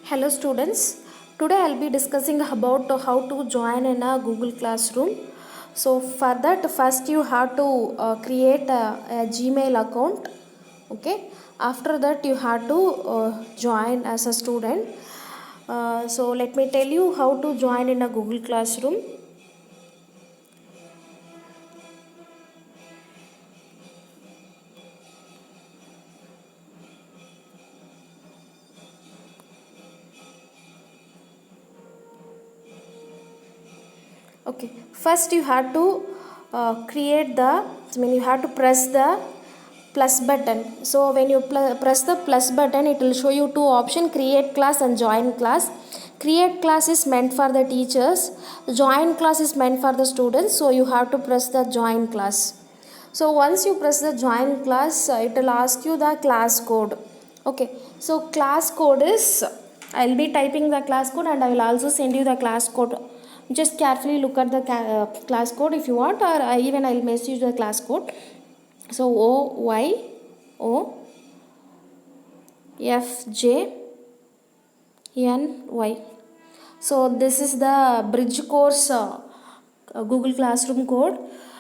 Hello students, today I'll be discussing about how to join in a Google Classroom. So for that first you have to create a Gmail account. Okay, after that you have to join as a student. So let me tell you how to join in a Google Classroom. Okay, first you have to you have to press the plus button. So when you press the plus button, it will show you two options: create class and join class. Create class is meant for the teachers, join class is meant for the students, so you have to press the join class. So once you press the join class, it will ask you the class code. Okay, so class code is, I'll be typing the class code and I will also send you the class code. Just carefully look at the class code if you want, or even I'll message the class code. So OYOFJNY. So this is the bridge course Google Classroom code.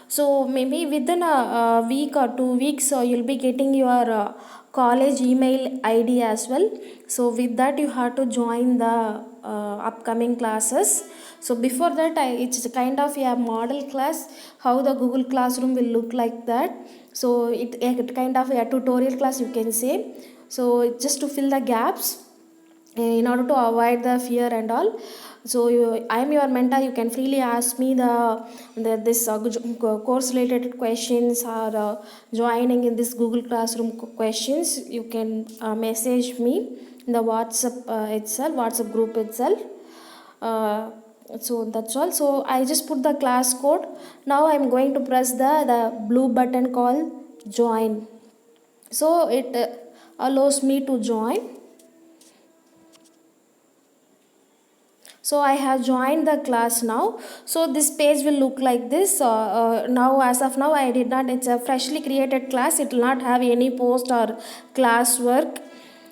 So maybe within a week or 2 weeks you'll be getting your college email ID as well. So with that you have to join the upcoming classes. So before that it's kind of a model class, how the Google Classroom will look like that. So it kind of a tutorial class you can say. So just to fill the gaps in order to avoid the fear and all. So I am your mentor, you can freely ask me this course related questions, or joining in this Google Classroom questions. You can message me in the WhatsApp group itself. So that's all. So I just put the class code. Now I'm going to press the blue button called join. So it allows me to join. So I have joined the class now. So this page will look like this. Now as of now I did not, it's a freshly created class. It will not have any post or class work.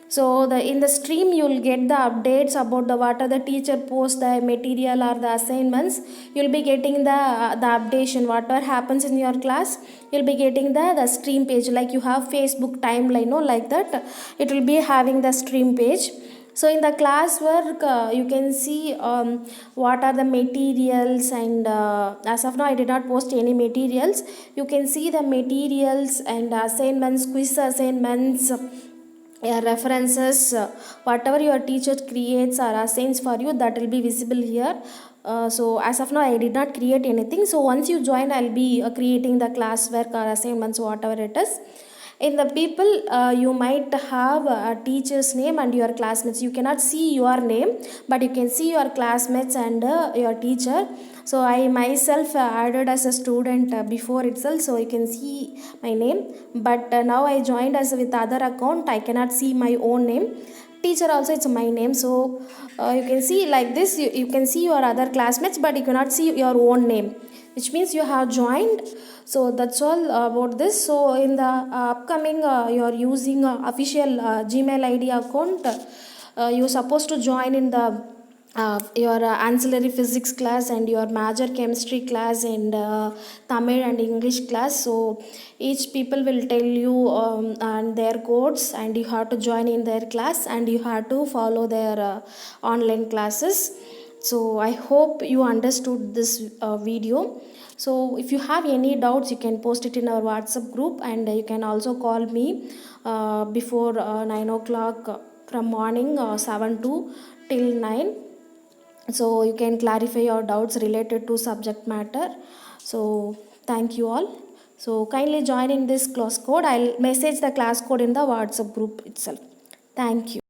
So in the stream you will get the updates about the what are the teacher post, the material or the assignments. You will be getting the updation, whatever happens in your class. You will be getting the stream page, like you have Facebook timeline, no, like that. It will be having the stream page. So in the classwork you can see what are the materials, and as of now I did not post any materials. You can see the materials and assignments, quiz assignments, references, whatever your teacher creates or assigns for you, that will be visible here. So as of now I did not create anything. So once you join, I'll be creating the classwork or assignments, whatever it is. In the people you might have a teacher's name and your classmates. You cannot see your name, but you can see your classmates and your teacher. So I myself added as a student before itself, so you can see my name. But now I joined as with other account, I cannot see my own name. Teacher also, it's my name. So you can see like this, you can see your other classmates, but you cannot see your own name, which means you have joined. So that's all about this. So in the upcoming you are using official Gmail ID account, you're supposed to join in the your ancillary physics class and your major chemistry class and Tamil and English class. So each people will tell you and their codes, and you have to join in their class and you have to follow their online classes. So I hope you understood this video. So if you have any doubts, you can post it in our WhatsApp group, and you can also call me before 9 o'clock from morning 7 to till 9. So you can clarify your doubts related to subject matter. So thank you all. So kindly join in this class code. I'll message the class code in the WhatsApp group itself. Thank you.